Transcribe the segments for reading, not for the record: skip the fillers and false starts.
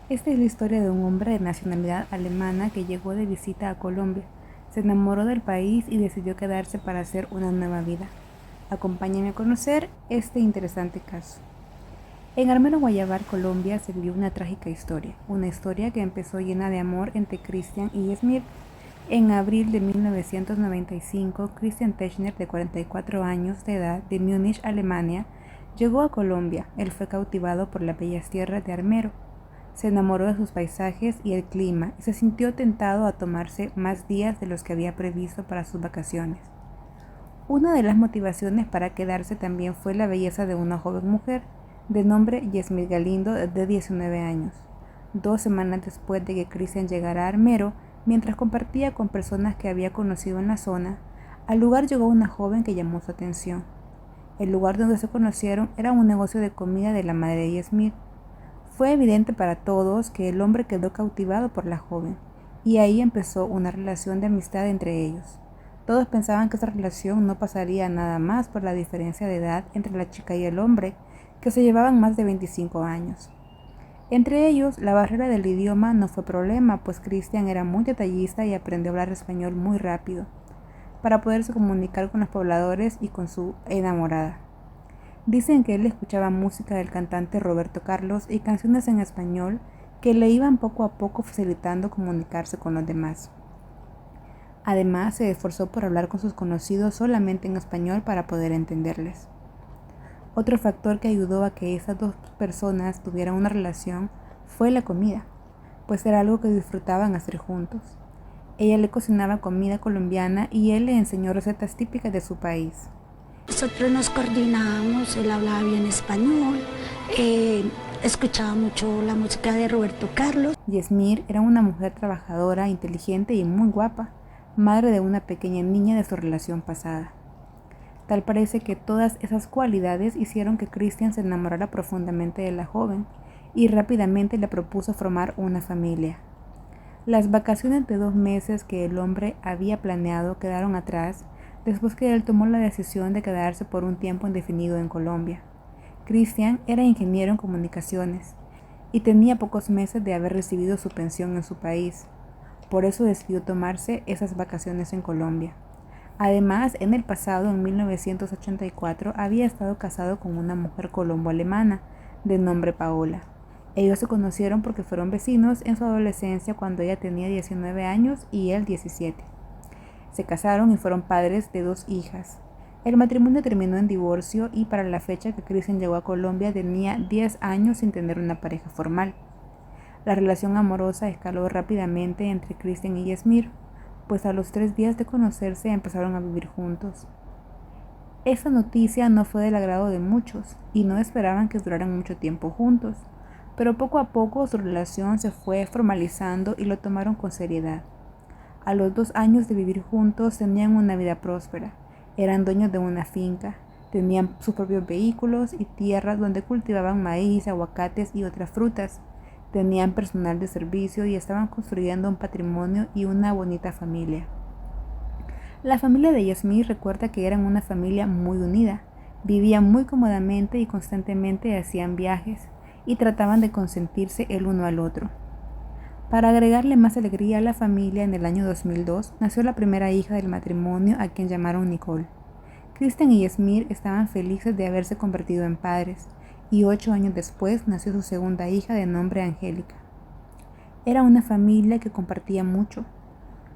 Esta es la historia de un hombre de nacionalidad alemana que llegó de visita a Colombia, se enamoró del país y decidió quedarse para hacer una nueva vida. Acompáñenme a conocer este interesante caso. En Armero Guayabar, Colombia, se vivió una historia que empezó llena de amor entre Christian y Smith. En abril de 1995, Christian Techner, de 44 años de edad, de Múnich, Alemania, llegó a Colombia. Él fue cautivado por las bellas tierras de Armero. Se enamoró de sus paisajes y el clima y se sintió tentado a tomarse más días de los que había previsto para sus vacaciones. Una de las motivaciones para quedarse también fue la belleza de una joven mujer, de nombre Yasmir Galindo, de 19 años. 2 semanas después de que Christian llegara a Armero, mientras compartía con personas que había conocido en la zona, al lugar llegó una joven que llamó su atención. El lugar donde se conocieron era un negocio de comida de la madre de Yasmir. Fue evidente para todos que el hombre quedó cautivado por la joven, y ahí empezó una relación de amistad entre ellos. Todos pensaban que esa relación no pasaría nada más por la diferencia de edad entre la chica y el hombre, que se llevaban más de 25 años. Entre ellos, la barrera del idioma no fue problema, pues Christian era muy detallista y aprendió a hablar español muy rápido, para poderse comunicar con los pobladores y con su enamorada. Dicen que él escuchaba música del cantante Roberto Carlos y canciones en español que le iban poco a poco facilitando comunicarse con los demás. Además, se esforzó por hablar con sus conocidos solamente en español para poder entenderles. Otro factor que ayudó a que esas dos personas tuvieran una relación fue la comida, pues era algo que disfrutaban hacer juntos. Ella le cocinaba comida colombiana y él le enseñó recetas típicas de su país. Nosotros nos coordinábamos, él hablaba bien español, escuchaba mucho la música de Roberto Carlos. Yasmir era una mujer trabajadora, inteligente y muy guapa, madre de una pequeña niña de su relación pasada. Tal parece que todas esas cualidades hicieron que Christian se enamorara profundamente de la joven y rápidamente le propuso formar una familia. Las vacaciones de 2 meses que el hombre había planeado quedaron atrás después que él tomó la decisión de quedarse por un tiempo indefinido en Colombia. Christian era ingeniero en comunicaciones y tenía pocos meses de haber recibido su pensión en su país. Por eso decidió tomarse esas vacaciones en Colombia. Además, en el pasado, en 1984, había estado casado con una mujer colombo-alemana de nombre Paola. Ellos se conocieron porque fueron vecinos en su adolescencia cuando ella tenía 19 años y él 17. Se casaron y fueron padres de 2 hijas. El matrimonio terminó en divorcio y para la fecha que Christian llegó a Colombia tenía 10 años sin tener una pareja formal. La relación amorosa escaló rápidamente entre Christian y Yasmir, pues a los 3 días de conocerse empezaron a vivir juntos. Esa noticia no fue del agrado de muchos y no esperaban que duraran mucho tiempo juntos, pero poco a poco su relación se fue formalizando y lo tomaron con seriedad. A los 2 años de vivir juntos tenían una vida próspera, eran dueños de una finca, tenían sus propios vehículos y tierras donde cultivaban maíz, aguacates y otras frutas. Tenían personal de servicio y estaban construyendo un patrimonio y una bonita familia. La familia de Yasmir recuerda que eran una familia muy unida, vivían muy cómodamente y constantemente hacían viajes y trataban de consentirse el uno al otro. Para agregarle más alegría a la familia, en el año 2002 nació la primera hija del matrimonio, a quien llamaron Nicole. Christian y Yasmir estaban felices de haberse convertido en padres, y 8 años después nació su segunda hija de nombre Angélica. Era una familia que compartía mucho.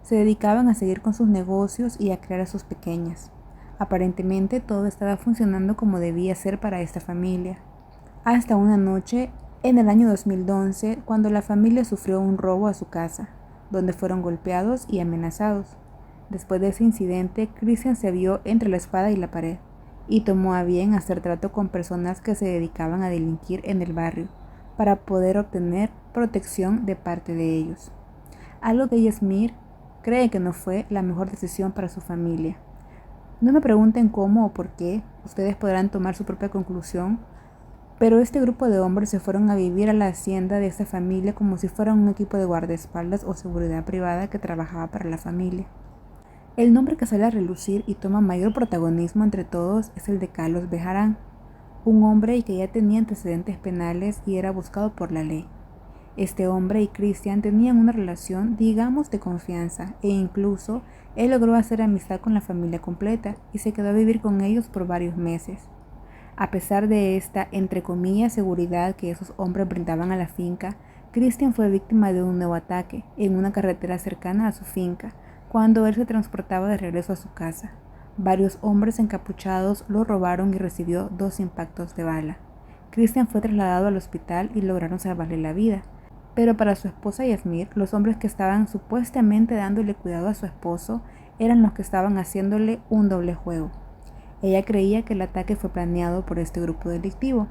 Se dedicaban a seguir con sus negocios y a criar a sus pequeñas. Aparentemente todo estaba funcionando como debía ser para esta familia. Hasta una noche, en el año 2011, cuando la familia sufrió un robo a su casa, donde fueron golpeados y amenazados. Después de ese incidente, Christian se vio entre la espada y la pared, y tomó a bien hacer trato con personas que se dedicaban a delinquir en el barrio, para poder obtener protección de parte de ellos. Algo que Yasmir cree que no fue la mejor decisión para su familia. No me pregunten cómo o por qué, ustedes podrán tomar su propia conclusión, pero este grupo de hombres se fueron a vivir a la hacienda de esta familia como si fueran un equipo de guardaespaldas o seguridad privada que trabajaba para la familia. El nombre que sale a relucir y toma mayor protagonismo entre todos es el de Carlos Bejarán, un hombre que ya tenía antecedentes penales y era buscado por la ley. Este hombre y Christian tenían una relación, digamos, de confianza, e incluso él logró hacer amistad con la familia completa y se quedó a vivir con ellos por varios meses. A pesar de esta, entre comillas, seguridad que esos hombres brindaban a la finca, Christian fue víctima de un nuevo ataque en una carretera cercana a su finca, cuando él se transportaba de regreso a su casa. Varios hombres encapuchados lo robaron y recibió 2 impactos de bala. Christian fue trasladado al hospital y lograron salvarle la vida. Pero para su esposa Yasmir, los hombres que estaban supuestamente dándole cuidado a su esposo eran los que estaban haciéndole un doble juego. Ella creía que el ataque fue planeado por este grupo delictivo.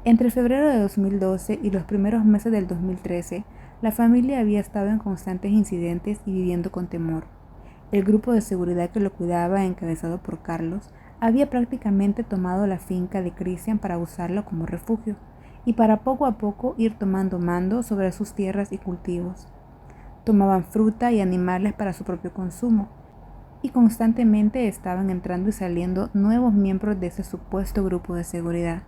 Entre febrero de 2012 y los primeros meses del 2013, la familia había estado en constantes incidentes y viviendo con temor. El grupo de seguridad que lo cuidaba, encabezado por Carlos, había prácticamente tomado la finca de Christian para usarlo como refugio y para poco a poco ir tomando mando sobre sus tierras y cultivos. Tomaban fruta y animales para su propio consumo, y constantemente estaban entrando y saliendo nuevos miembros de ese supuesto grupo de seguridad.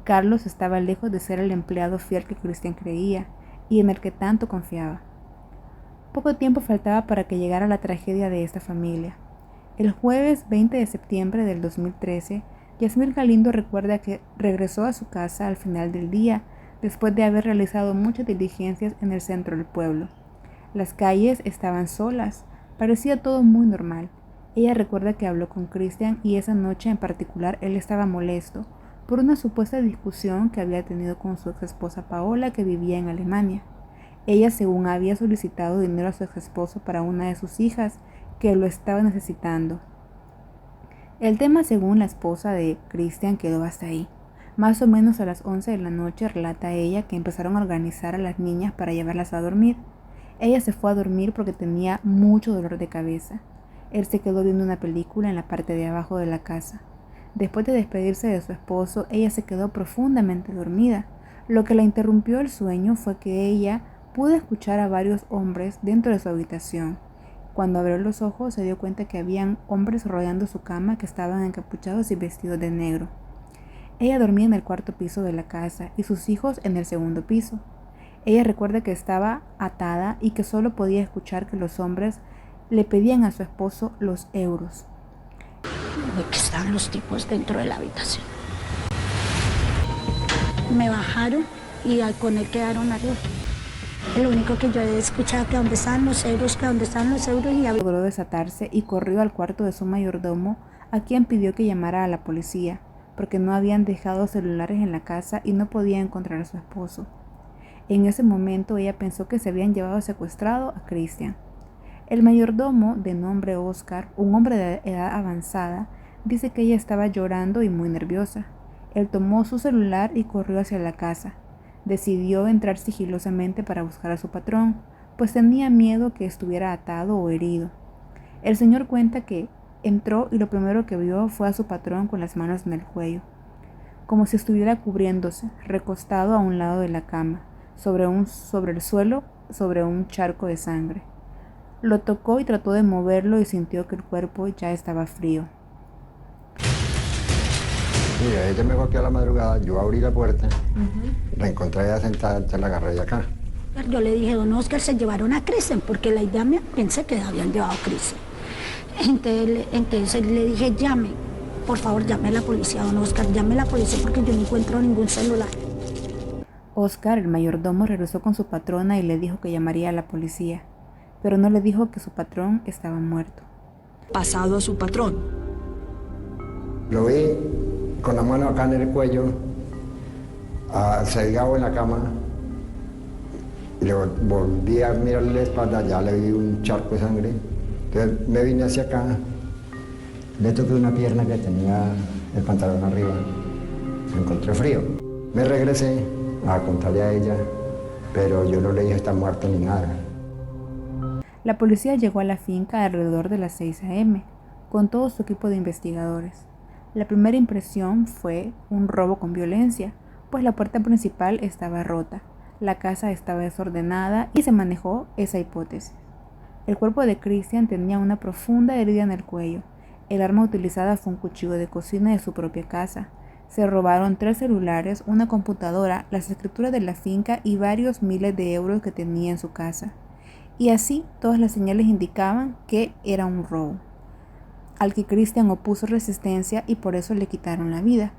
Carlos estaba lejos de ser el empleado fiel que Christian creía y en el que tanto confiaba. Poco tiempo faltaba para que llegara la tragedia de esta familia. El jueves 20 de septiembre del 2013, Yasmir Galindo recuerda que regresó a su casa al final del día, después de haber realizado muchas diligencias en el centro del pueblo. Las calles estaban solas, parecía todo muy normal. Ella recuerda que habló con Christian y esa noche en particular él estaba molesto por una supuesta discusión que había tenido con su ex esposa Paola, que vivía en Alemania. Ella, según había solicitado dinero a su ex esposo para una de sus hijas, que lo estaba necesitando. El tema, según la esposa de Christian, quedó hasta ahí. Más o menos a las 11 de la noche relata ella que empezaron a organizar a las niñas para llevarlas a dormir. Ella se fue a dormir porque tenía mucho dolor de cabeza. Él se quedó viendo una película en la parte de abajo de la casa. Después de despedirse de su esposo, ella se quedó profundamente dormida. Lo que la interrumpió el sueño fue que ella pudo escuchar a varios hombres dentro de su habitación. Cuando abrió los ojos se dio cuenta que habían hombres rodeando su cama que estaban encapuchados y vestidos de negro. Ella dormía en el cuarto piso de la casa y sus hijos en el segundo piso. Ella recuerda que estaba atada y que solo podía escuchar que los hombres le pedían a su esposo los euros. Que estaban los tipos dentro de la habitación. Me bajaron y con él quedaron arriba. Lo único que yo he escuchado que dónde estaban los euros, y logró desatarse y corrió al cuarto de su mayordomo, a quien pidió que llamara a la policía, porque no habían dejado celulares en la casa y no podía encontrar a su esposo. En ese momento ella pensó que se habían llevado secuestrado a Christian. El mayordomo, de nombre Oscar, un hombre de edad avanzada, dice que ella estaba llorando y muy nerviosa. Él tomó su celular y corrió hacia la casa. Decidió entrar sigilosamente para buscar a su patrón, pues tenía miedo que estuviera atado o herido. El señor cuenta que entró y lo primero que vio fue a su patrón con las manos en el cuello, como si estuviera cubriéndose, recostado a un lado de la cama, sobre el suelo, sobre un charco de sangre. Lo tocó y trató de moverlo y sintió que el cuerpo ya estaba frío. Sí, ella me golpeó a la madrugada, yo abrí la puerta, la encontré ella sentada, entonces la agarré de acá. Yo le dije, don Oscar, se llevaron a Christian, porque la idea me pensé que habían llevado a Christian. Entonces le dije, llame, por favor, llame a la policía, don Oscar, llame a la policía porque yo no encuentro ningún celular. Oscar, el mayordomo, regresó con su patrona y le dijo que llamaría a la policía, pero no le dijo que su patrón estaba muerto. Pasado a su patrón. Lo vi con la mano acá en el cuello, sedado en la cama, y le volví a mirarle la espalda, ya le vi un charco de sangre. Entonces me vine hacia acá, le toqué una pierna que tenía el pantalón arriba, me encontré frío. Me regresé a contarle a ella, pero yo no le dije está muerto ni nada. La policía llegó a la finca alrededor de las 6 a.m., con todo su equipo de investigadores. La primera impresión fue un robo con violencia, pues la puerta principal estaba rota, la casa estaba desordenada y se manejó esa hipótesis. El cuerpo de Christian tenía una profunda herida en el cuello. El arma utilizada fue un cuchillo de cocina de su propia casa. Se robaron 3 celulares, una computadora, las escrituras de la finca y varios miles de euros que tenía en su casa. Y así todas las señales indicaban que era un robo, al que Christian opuso resistencia y por eso le quitaron la vida.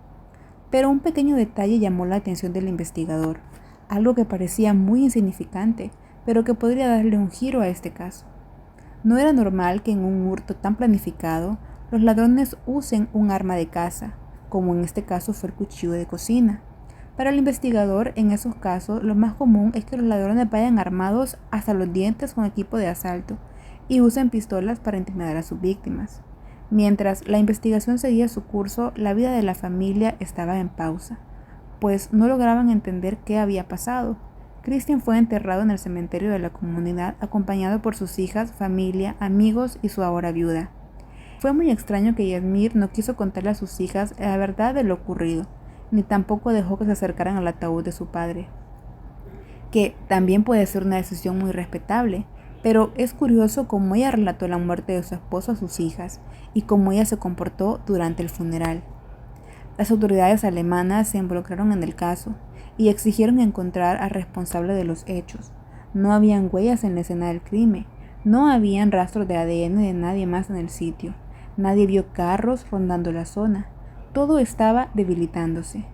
Pero un pequeño detalle llamó la atención del investigador, algo que parecía muy insignificante, pero que podría darle un giro a este caso. No era normal que en un hurto tan planificado los ladrones usen un arma de caza, como en este caso fue el cuchillo de cocina. Para el investigador, en esos casos, lo más común es que los ladrones vayan armados hasta los dientes con equipo de asalto y usen pistolas para intimidar a sus víctimas. Mientras la investigación seguía su curso, la vida de la familia estaba en pausa, pues no lograban entender qué había pasado. Christian fue enterrado en el cementerio de la comunidad, acompañado por sus hijas, familia, amigos y su ahora viuda. Fue muy extraño que Yasmir no quiso contarle a sus hijas la verdad de lo ocurrido, ni tampoco dejó que se acercaran al ataúd de su padre, que también puede ser una decisión muy respetable, pero es curioso cómo ella relató la muerte de su esposo a sus hijas y cómo ella se comportó durante el funeral. Las autoridades alemanas se involucraron en el caso y exigieron encontrar al responsable de los hechos. No habían huellas en la escena del crimen, no habían rastros de ADN de nadie más en el sitio, nadie vio carros rondando la zona, todo estaba debilitándose.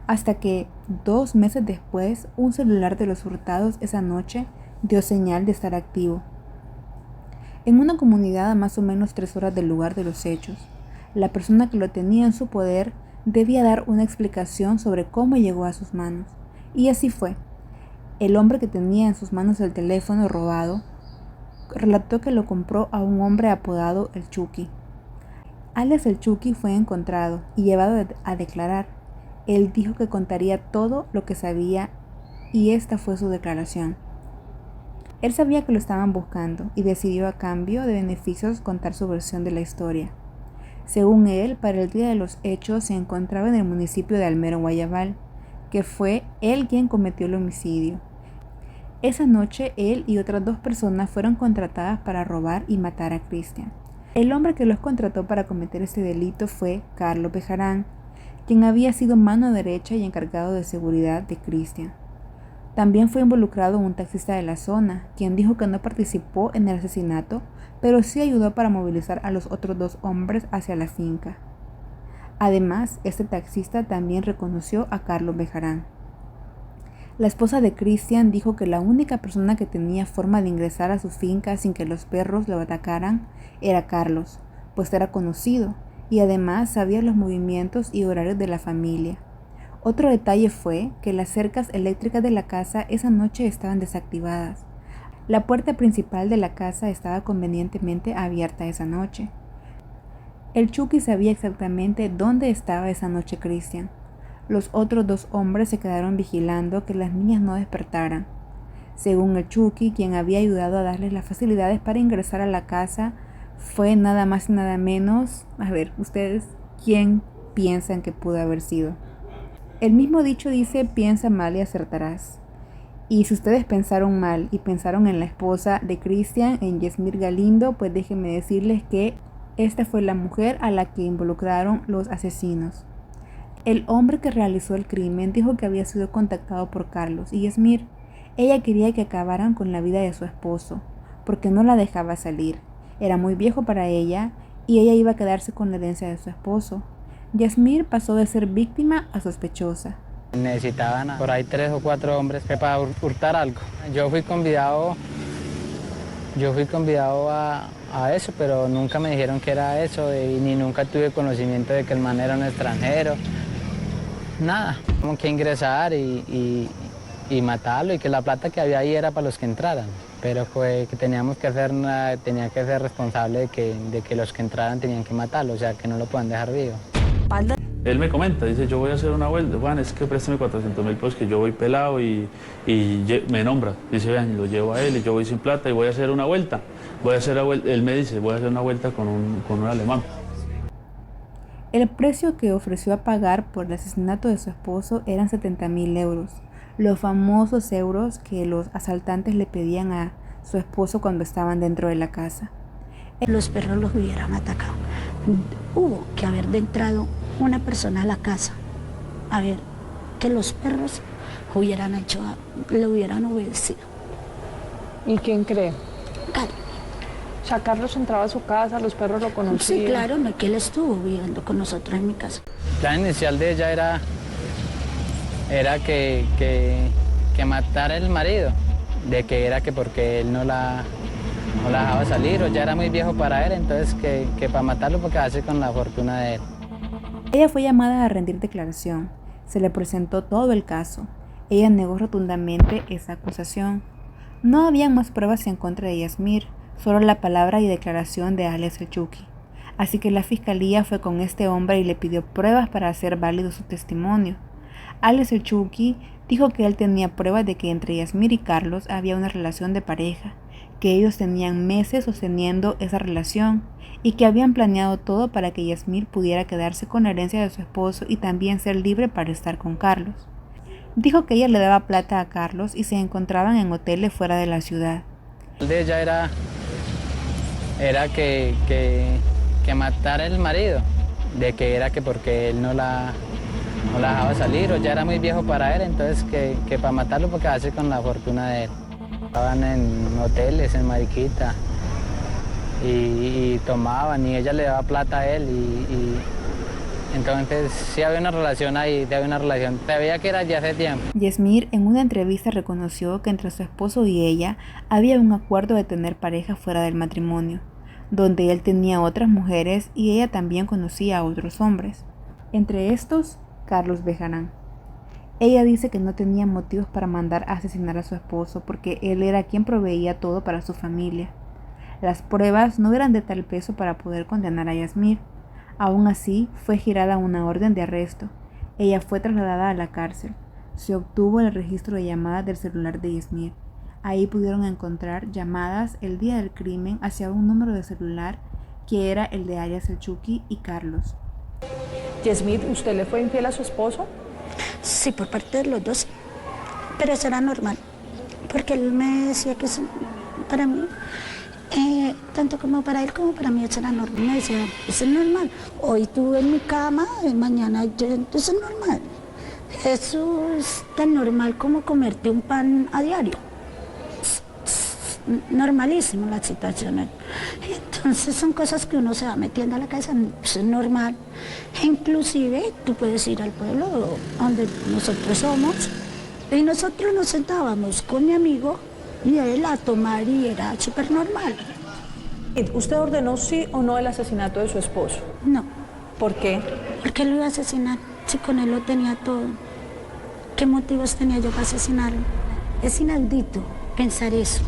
Hasta que, 2 meses después, un celular de los hurtados esa noche dio señal de estar activo. En una comunidad a más o menos 3 horas del lugar de los hechos, la persona que lo tenía en su poder debía dar una explicación sobre cómo llegó a sus manos. Y así fue. El hombre que tenía en sus manos el teléfono robado relató que lo compró a un hombre apodado el Chucky. Alias el Chucky fue encontrado y llevado a declarar. Él dijo que contaría todo lo que sabía y esta fue su declaración. Él sabía que lo estaban buscando y decidió a cambio de beneficios contar su versión de la historia. Según él, para el día de los hechos se encontraba en el municipio de Almero, Guayabal, que fue él quien cometió el homicidio. Esa noche él y otras 2 personas fueron contratadas para robar y matar a Christian. El hombre que los contrató para cometer este delito fue Carlos Bejarán, quien había sido mano derecha y encargado de seguridad de Christian. También fue involucrado un taxista de la zona, quien dijo que no participó en el asesinato, pero sí ayudó para movilizar a los otros 2 hombres hacia la finca. Además, este taxista también reconoció a Carlos Bejarán. La esposa de Christian dijo que la única persona que tenía forma de ingresar a su finca sin que los perros lo atacaran era Carlos, pues era conocido y además sabía los movimientos y horarios de la familia. Otro detalle fue que las cercas eléctricas de la casa esa noche estaban desactivadas. La puerta principal de la casa estaba convenientemente abierta esa noche. El Chucky sabía exactamente dónde estaba esa noche Christian. Los otros 2 hombres se quedaron vigilando que las niñas no despertaran. Según el Chucky, quien había ayudado a darles las facilidades para ingresar a la casa, fue nada más y nada menos, ustedes, ¿quién piensan que pudo haber sido? El mismo dicho dice, piensa mal y acertarás. Y si ustedes pensaron mal y pensaron en la esposa de Christian, en Yasmir Galindo, pues déjenme decirles que esta fue la mujer a la que involucraron los asesinos. El hombre que realizó el crimen dijo que había sido contactado por Carlos y Yasmir. Ella quería que acabaran con la vida de su esposo, porque no la dejaba salir. Era muy viejo para ella y ella iba a quedarse con la herencia de su esposo. Yasmir pasó de ser víctima a sospechosa. Necesitaban por ahí 3 o 4 hombres para hurtar algo. Yo fui convidado a eso, pero nunca me dijeron que era eso y ni nunca tuve conocimiento de que el man era un extranjero. Nada, como que ingresar y matarlo y que la plata que había ahí era para los que entraran. Pero fue que tenía que ser responsable de que los que entraran tenían que matarlo, o sea que no lo puedan dejar vivo. Él me comenta, dice, yo voy a hacer una vuelta, Juan, es que préstame 400.000 pesos que yo voy pelado y me nombra. Dice, vean, lo llevo a él y yo voy sin plata y voy a hacer una vuelta. Él me dice, voy a hacer una vuelta con un alemán. El precio que ofreció a pagar por el asesinato de su esposo eran 70.000 euros, los famosos euros que los asaltantes le pedían a su esposo cuando estaban dentro de la casa. Los perros los hubieran atacado. Hubo que haber entrado una persona a la casa a ver que los perros le hubieran obedecido. ¿Y quién cree? Carlos. O sea, Carlos entraba a su casa, los perros lo conocían. Sí, claro, no es que él estuvo viviendo con nosotros en mi casa. El plan inicial de ella era que matara el marido, de que era que porque él no la dejaba salir o ya era muy viejo para él, entonces que para matarlo porque hace con la fortuna de él. Ella fue llamada a rendir declaración. Se le presentó todo el caso. Ella negó rotundamente esa acusación. No había más pruebas en contra de Yasmir, solo la palabra y declaración de alias El Chucky. Así que la fiscalía fue con este hombre y le pidió pruebas para hacer válido su testimonio. alias El Chucky dijo que él tenía pruebas de que entre Yasmir y Carlos había una relación de pareja, que ellos tenían meses sosteniendo esa relación y que habían planeado todo para que Yasmir pudiera quedarse con la herencia de su esposo y también ser libre para estar con Carlos. Dijo que ella le daba plata a Carlos y se encontraban en hoteles fuera de la ciudad. El de ella era que matara el marido, de que era que porque él no la dejaba salir o ya era muy viejo para él, entonces que para matarlo porque hace con la fortuna de él. Estaban en hoteles, en Mariquita, y tomaban y ella le daba plata a él y entonces sí había una relación ahí, se veía que era ya hace tiempo. Yasmir en una entrevista reconoció que entre su esposo y ella había un acuerdo de tener pareja fuera del matrimonio, donde él tenía otras mujeres y ella también conocía a otros hombres, entre estos Carlos Bejarán. Ella dice que no tenía motivos para mandar a asesinar a su esposo porque él era quien proveía todo para su familia. Las pruebas no eran de tal peso para poder condenar a Yasmir. Aún así, fue girada una orden de arresto. Ella fue trasladada a la cárcel. Se obtuvo el registro de llamadas del celular de Yasmir. Ahí pudieron encontrar llamadas el día del crimen hacia un número de celular que era el de alias El Chucky y Carlos. Yasmir, ¿usted le fue infiel a su esposo? Sí, por parte de los dos, pero eso era normal, porque él me decía que para mí, tanto como para él como para mí eso era normal. Me decía, eso es normal, hoy tú en mi cama, mañana yo, eso es normal. Eso es tan normal como comerte un pan a diario. Normalísimo la situación. Entonces son cosas que uno se va metiendo a la cabeza, eso es normal. Inclusive tú puedes ir al pueblo donde nosotros somos y nosotros nos sentábamos con mi amigo y él a tomar y era súper normal. ¿Usted ordenó sí o no el asesinato de su esposo? No. ¿Por qué? Porque lo iba a asesinar, si con él lo tenía todo. ¿Qué motivos tenía yo para asesinarlo? Es inaudito pensar eso,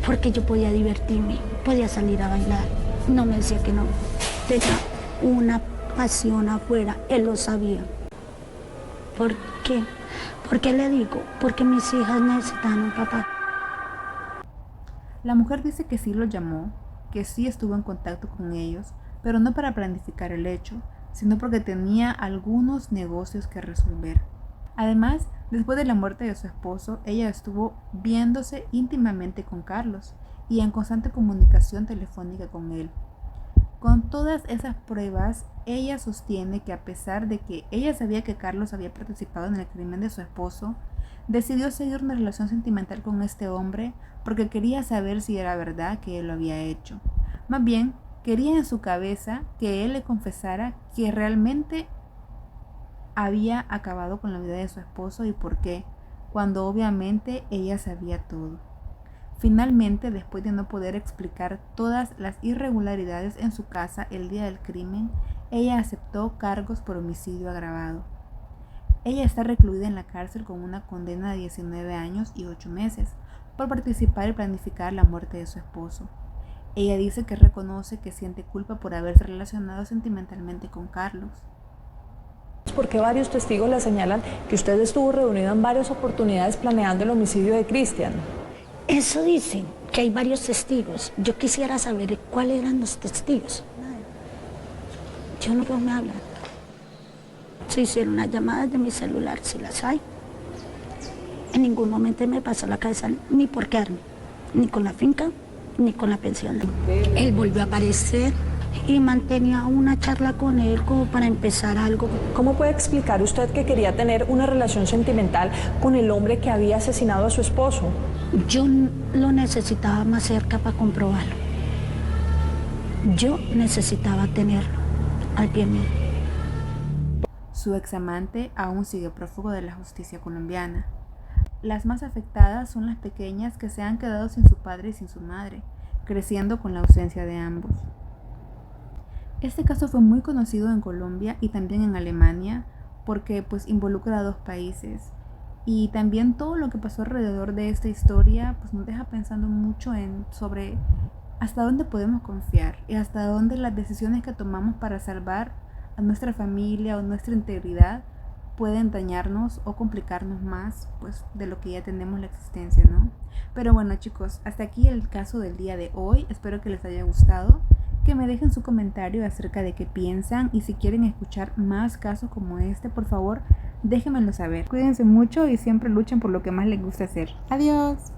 porque yo podía divertirme, podía salir a bailar. No me decía que no. Tenía una pasión afuera, él lo sabía. ¿Por qué? ¿Por qué le digo? Porque mis hijas necesitan un papá. La mujer dice que sí lo llamó, que sí estuvo en contacto con ellos, pero no para planificar el hecho, sino porque tenía algunos negocios que resolver. Además, después de la muerte de su esposo, ella estuvo viéndose íntimamente con Carlos y en constante comunicación telefónica con él. Con todas esas pruebas, ella sostiene que a pesar de que ella sabía que Carlos había participado en el crimen de su esposo, decidió seguir una relación sentimental con este hombre porque quería saber si era verdad que él lo había hecho. Más bien, quería en su cabeza que él le confesara que realmente había acabado con la vida de su esposo y por qué, cuando obviamente ella sabía todo. Finalmente, después de no poder explicar todas las irregularidades en su casa el día del crimen, ella aceptó cargos por homicidio agravado. Ella está recluida en la cárcel con una condena de 19 años y 8 meses por participar y planificar la muerte de su esposo. Ella dice que reconoce que siente culpa por haberse relacionado sentimentalmente con Carlos. Porque varios testigos le señalan que usted estuvo reunido en varias oportunidades planeando el homicidio de Cristian. Eso dicen, que hay varios testigos. Yo quisiera saber cuáles eran los testigos. Yo no puedo me hablar. Se hicieron unas llamadas de mi celular, si las hay. En ningún momento me pasó la cabeza ni por quedarme, ni con la finca, ni con la pensión. Él volvió a aparecer y mantenía una charla con él como para empezar algo. ¿Cómo puede explicar usted que quería tener una relación sentimental con el hombre que había asesinado a su esposo? Yo lo necesitaba más cerca para comprobarlo. Yo necesitaba tenerlo al pie mío. Su examante aún sigue prófugo de la justicia colombiana. Las más afectadas son las pequeñas que se han quedado sin su padre y sin su madre, creciendo con la ausencia de ambos. Este caso fue muy conocido en Colombia y también en Alemania porque pues involucra a dos países. Y también todo lo que pasó alrededor de esta historia pues nos deja pensando mucho sobre hasta dónde podemos confiar y hasta dónde las decisiones que tomamos para salvar a nuestra familia o nuestra integridad pueden dañarnos o complicarnos más pues de lo que ya tenemos la existencia, ¿no? Pero bueno, chicos, hasta aquí el caso del día de hoy. Espero que les haya gustado, que me dejen su comentario acerca de qué piensan y si quieren escuchar más casos como este, por favor, déjenmelo saber. Cuídense mucho y siempre luchen por lo que más les gusta hacer. Adiós.